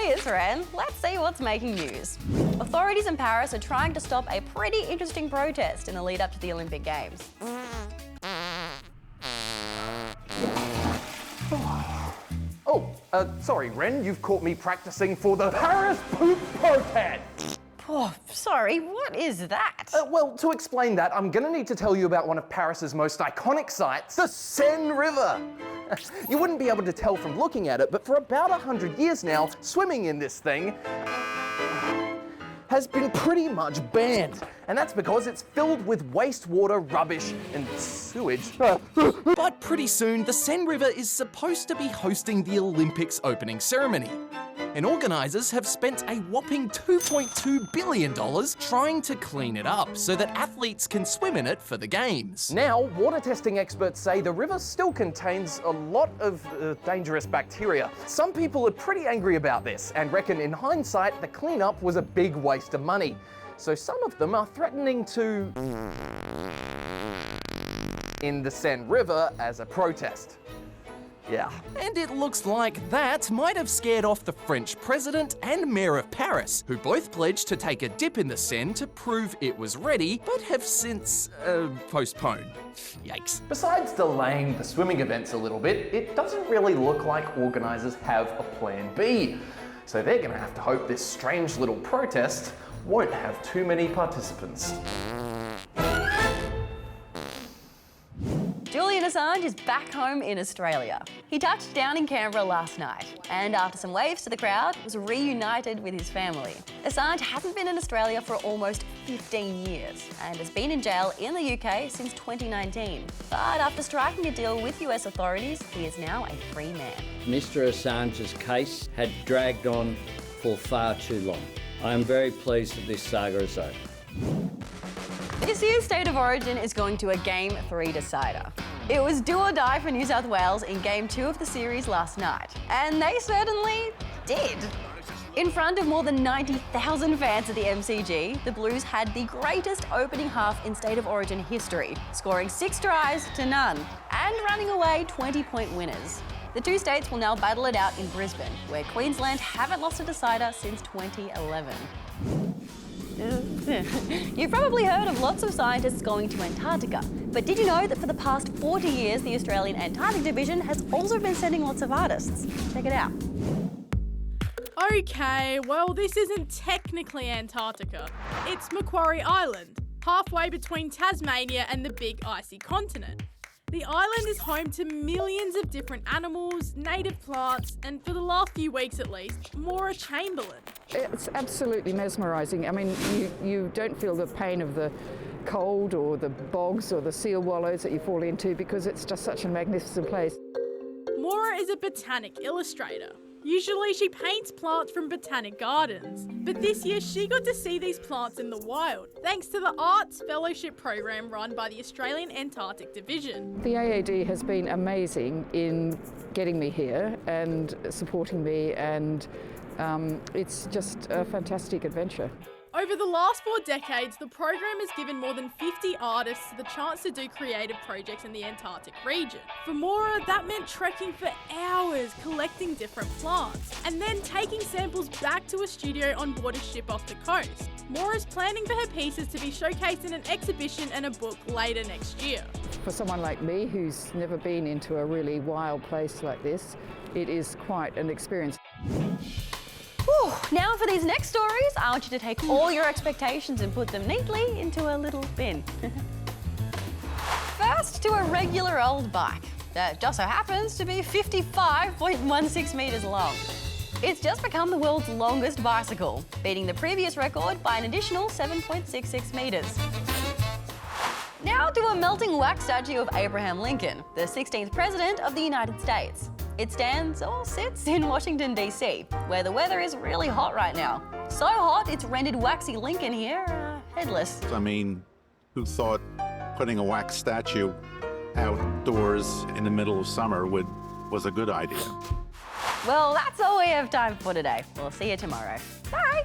is, Ren. Let's see what's making news. Authorities in Paris are trying to stop a pretty interesting protest in the lead up to the Olympic Games. Sorry, Ren, you've caught me practicing for the Paris poop protest. Oh, sorry, what is that? Well, to explain that, I'm gonna need to tell you about one of Paris's most iconic sites, the Seine River. You wouldn't be able to tell from looking at it, but for about 100 years now, swimming in this thing has been pretty much banned. And that's because it's filled with wastewater, rubbish, and sewage. But pretty soon, the Seine River is supposed to be hosting the Olympics opening ceremony. And organisers have spent a whopping $2.2 billion trying to clean it up so that athletes can swim in it for the games. Now, water testing experts say the river still contains a lot of dangerous bacteria. Some people are pretty angry about this and reckon in hindsight the cleanup was a big waste of money. So some of them are threatening to in the Seine River as a protest. Yeah. And it looks like that might have scared off the French president and mayor of Paris, who both pledged to take a dip in the Seine to prove it was ready, but have since postponed. Yikes. Besides delaying the swimming events a little bit, it doesn't really look like organisers have a plan B. So they're gonna have to hope this strange little protest won't have too many participants. Julian Assange is back home in Australia. He touched down in Canberra last night and after some waves to the crowd, was reunited with his family. Assange hasn't been in Australia for almost 15 years and has been in jail in the UK since 2019. But after striking a deal with US authorities, he is now a free man. Mr. Assange's case had dragged on for far too long. I am very pleased that this saga is over. This year's State of Origin is going to a Game 3 decider. It was do or die for New South Wales in Game 2 of the series last night, and they certainly did. In front of more than 90,000 fans at the MCG, the Blues had the greatest opening half in State of Origin history, scoring 6 tries to none and running away 20-point winners. The two states will now battle it out in Brisbane, where Queensland haven't lost a decider since 2011. You've probably heard of lots of scientists going to Antarctica, but did you know that for the past 40 years the Australian Antarctic Division has also been sending lots of artists? Check it out. Okay, well this isn't technically Antarctica. It's Macquarie Island, halfway between Tasmania and the big icy continent. The island is home to millions of different animals, native plants, and for the last few weeks at least, Maura Chamberlain. It's absolutely mesmerising. I mean, you don't feel the pain of the cold or the bogs or the seal wallows that you fall into because it's just such a magnificent place. Maura is a botanic illustrator. Usually she paints plants from botanic gardens, but this year she got to see these plants in the wild, thanks to the Arts Fellowship program run by the Australian Antarctic Division. The AAD has been amazing in getting me here and supporting me, and it's just a fantastic adventure. Over the last 4 decades, the program has given more than 50 artists the chance to do creative projects in the Antarctic region. For Maura, that meant trekking for hours, collecting different plants, and then taking samples back to a studio on board a ship off the coast. Maura's planning for her pieces to be showcased in an exhibition and a book later next year. For someone like me who's never been into a really wild place like this, it is quite an experience. Whew. Now for these next stories, I want you to take all your expectations and put them neatly into a little bin. First, to a regular old bike that just so happens to be 55.16 metres long. It's just become the world's longest bicycle, beating the previous record by an additional 7.66 metres. Now to a melting wax statue of Abraham Lincoln, the 16th President of the United States. It stands or sits in Washington, D.C., where the weather is really hot right now. So hot, it's rendered waxy Lincoln here headless. I mean, who thought putting a wax statue outdoors in the middle of summer was a good idea? Well, that's all we have time for today. We'll see you tomorrow. Bye!